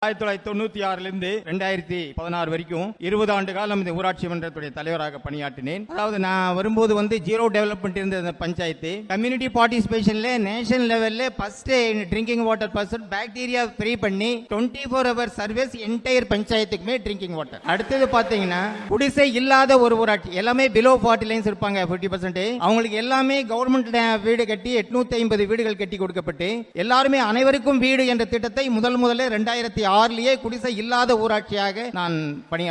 1996 2016 வரைக்கும் 20 ஆண்டு காலம் இந்த ஊராட்சி மன்றத்துடைய தலைவராக பணியாற்றினேன். அதாவது நான் வரும்போது ஜீரோ டெவலப்மெண்ட் இருந்த இந்த பஞ்சாயத்து கம்யூனிட்டி பார்ட்டிசிபேஷன்ல நேஷனல் லெவல்ல first drinking water person bacteria free பண்ணி 24 ஹவர் சர்வீஸ் என்டையர் பஞ்சாயத்துக்குமே ட்ரிங்கிங் வாட்டர். அடுத்தது பாத்தீங்கன்னா குடிசை இல்லாத ஒரு ஊராட்சி எல்லாமே பிலோ 40 லைன்ஸ் இருப்பாங்க 50%. அவங்களுக்கு எல்லாமே கவர்மெண்ட் வீடு கட்டி 850 வீடுகள் கட்டி கொடுக்கப்பட்டு எல்லாருமே அனைவருக்கும் வீடு என்ற திட்டத்தை முதல்ல 2006 குடிசை இல்லாத ஊராட்சியாக நான் பண்ணி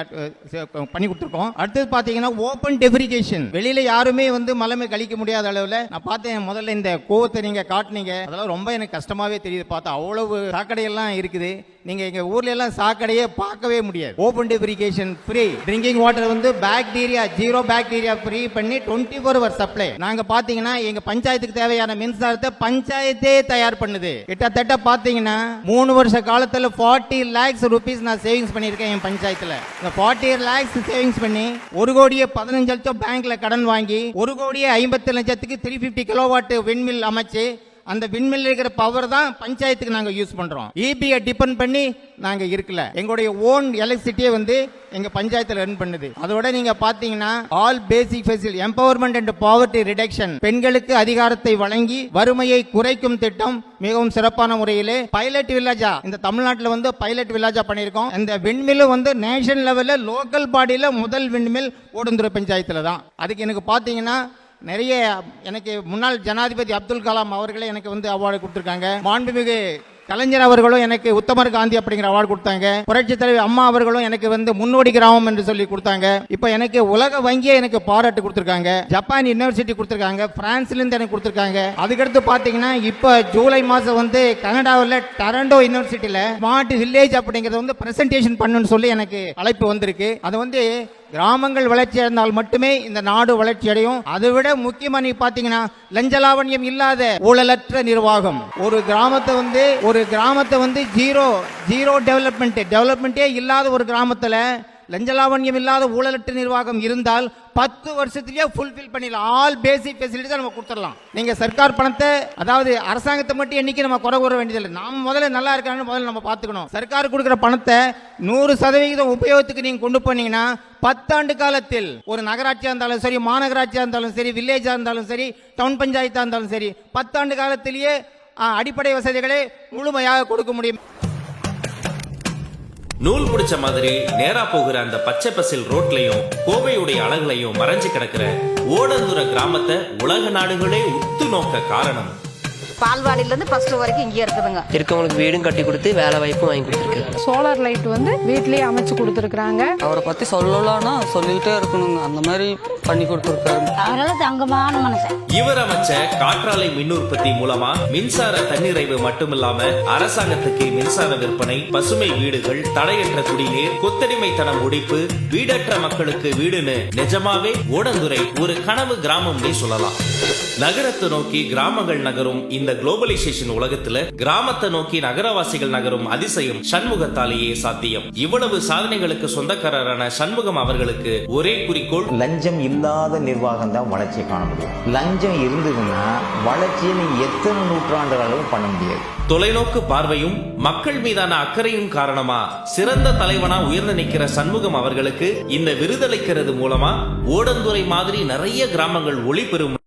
கொடுத்திருக்கோம். அடுத்தது பாத்தீங்கன்னா ஓபன் டெஃபிரிகேஷன், வெளியில யாருமே மலமே கழிக்க முடியாத அளவுல நான் பார்த்தேன். முதல்ல இந்த கோவத்தை நீங்க காட்டுனீங்க, அதெல்லாம் ரொம்ப எனக்கு கஷ்டமாவே தெரியுது. பார்த்தா அவ்வளவு சாக்கடை எல்லாம் இருக்குது. நீங்க எங்க ஊர்ல எல்லாம் சாக்கடையே பார்க்கவே முடியாது. Open defecation free drinking water bacteria zero bacteria free பண்ணி 24 ஹவர் சப்ளை. நாங்க பாத்தீங்கன்னா எங்க பஞ்சாயத்துக்கு தேவையான மின்சாரத்தை பஞ்சாயத்தே தயார் பண்ணுது. கிட்டத்தட்ட பாத்தீங்கன்னா 3 வருஷ காலத்துல 40 lakhs rupees நான் சேவிங்ஸ் பண்ணியிருக்கேன் என் பஞ்சாயத்துல. இந்த 40 lakhs சேவிங்ஸ் பண்ணி 1,15 லட்சம் பேங்க்ல கடன் வாங்கி 1,50 லட்சத்துக்கு 350 கிலோவாட் விண்மில் அமைச்சு அந்த விண்மில் இருக்கிற பவர் தான் பஞ்சாயத்துக்கு நாங்க யூஸ் பண்றோம். ஈபியை டிபெண்ட் பண்ணி நாங்க இருக்கல. எங்களுடைய ஓன் எலக்ட்ரிசிட்டியை எங்க பஞ்சாயத்துல ரன் பண்ணுது. அதோட நீங்க பாத்தீங்கன்னா all basic facility empowerment and poverty reduction, பெண்களுக்கு அதிகாரத்தை வழங்கி வறுமையை குறைக்கும் திட்டம் மிகவும் சிறப்பான முறையிலே பைலட் வில்லேஜா இந்த தமிழ்நாட்டில் பைலட் வில்லேஜா பண்ணியிருக்கோம். இந்த விண்மில் நேஷனல் லெவல்ல லோக்கல் பாடியில முதல் விண்மில் ஓடந்துறை பஞ்சாயத்துல தான். அதுக்கு எனக்கு பாத்தீங்கன்னா நிறைய எனக்கு முன்னாள் ஜனாதிபதி அப்துல் கலாம் அவர்களே எனக்கு அவார்டு கொடுத்திருக்காங்க. மாண்புமிகு கலைஞர் அவர்களும் எனக்கு உத்தமர் காந்தி அப்படிங்கிற அவார்டு கொடுத்தாங்க. புரட்சி தலைவர் அம்மா அவர்களும் எனக்கு முன்னோடி கிராமம் என்று சொல்லி கொடுத்தாங்க. இப்ப எனக்கு உலக வங்கியை எனக்கு பாராட்டு கொடுத்திருக்காங்க. ஜப்பான் யூனிவர்சிட்டி கொடுத்திருக்காங்க. பிரான்ஸ்ல இருந்து எனக்கு கொடுத்திருக்காங்க. அதுக்கடுத்து பாத்தீங்கன்னா இப்ப ஜூலை மாசம் கனடாவில் டொரண்டோ யூனிவர்சிட்டியில ஸ்மார்ட் வில்லேஜ் அப்படிங்கறத பிரசன்டேஷன் பண்ணுன்னு சொல்லி எனக்கு அழைப்பு வந்திருக்கு. அது கிராமங்கள் வளர்ச்சி அடைந்தால் மட்டுமே இந்த நாடு வளர்ச்சி அடையும். அதை விட முக்கியமா நீ பாத்தீங்கன்னா லஞ்சலாவண்யம் இல்லாத ஊழலற்ற நிர்வாகம். ஒரு கிராமத்தை ஜீரோ டெவலப்மெண்டே இல்லாத ஒரு கிராமத்துல லஞ்சலாவண்யம் இல்லாத ஊழலற்ற நிர்வாகம் இருந்தால் 10 வருஷத்திலேயே ஃபுல்ஃபில் பண்ணிடலாம். ஆல் பேசிக் ஃபெசிலிட்டிஸ் நம்ம கொடுத்துடலாம். நீங்க சர்க்கார் பணத்தை, அதாவது அரசாங்கத்தை மட்டும் என்னைக்கு நம்ம குறை கூற வேண்டியதில்லை. நாம முதல்ல நல்லா இருக்கான்னு முதல்ல நம்ம பார்த்துக்கணும். சர்க்கார் கொடுக்குற பணத்தை 100% உபயோகத்துக்கு நீங்க கொண்டு போனீங்கன்னா 10 ஆண்டு காலத்தில் ஒரு நகராட்சியா இருந்தாலும் சரி, மாநகராட்சியா இருந்தாலும் சரி, வில்லேஜா இருந்தாலும் சரி, டவுன் பஞ்சாயத்தா இருந்தாலும் சரி, 10 ஆண்டு காலத்திலேயே அடிப்படை வசதிகளை முழுமையாக கொடுக்க முடியும். நூல் முடிச்ச மாதிரி நேரா போகிற அந்த பச்சை பசில் ரோட்லயும் கோவையுடைய அழகுலையும் மறைஞ்சு கிடக்கிற ஓடந்துறை கிராமத்தை உலக நாடுகளே உத்து நோக்க காரணம் பால்வாடியில இருந்து ஃபர்ஸ்ட் வரைக்கும் இங்கே இருக்குதுங்க. இருக்கவங்களுக்கு வீடும் கட்டி கொடுத்து வேலை வாய்ப்பும் வாங்கி கொடுத்துருக்கு. சோலார் லைட் வீட்லயே அமைச்சு கொடுத்துருக்காங்க. அவரை பத்தி சொல்லலாம்னா சொல்லிக்கிட்டே இருக்கணுங்க. அந்த மாதிரி பண்ணி கொடுத்துருக்காரு. அவரால் தங்கமான மனுஷன். இவர் அமைச்ச காற்றாலை மின் உற்பத்தி மூலமா மின்சார தன்னிறைவு மட்டுமில்லாம அரசாங்கத்துக்கு மின்சார விற்பனை, பசுமை வீடுகள், தடையற்ற குடிநீர், கொத்தடிமைத்தனம் ஒழிப்பு, வீடற்ற மக்களுக்கு வீடுன்னு நிஜமாவே ஓடந்துறை ஒரு கனவு கிராமம்னே சொல்லலாம். நகரத்தை நோக்கி கிராமங்கள் நகரும் இந்த குளோபலைசேஷன் உலகத்துல கிராமத்தை நோக்கி நகரவாசிகள் நகரும் அதிசயம் சண்முகத்தாலேயே சாத்தியம். இவ்வளவு சாதனைகளுக்கு சொந்தக்காரரான சண்முகம் அவர்களுக்கு ஒரே குறிக்கோள், லஞ்சம் இல்லாத நிர்வாகம் தான் வளர்ச்சியை காண முடியும். லஞ்சம் இருந்ததுன்னா வளர்ச்சியை நீ எத்தனை நூற்றாண்டுகளும் பண்ண முடியாது. தொலைநோக்கு பார்வையும் மக்கள் மீதான அக்கறையும் காரணமா சிறந்த தலைவனா உயர்ந்து நிற்கிற சண்முகம் அவர்களுக்கு இந்த விருதளிக்கிறது மூலமா ஓடந்துறை மாதிரி நிறைய கிராமங்கள் ஒளி பெறும்.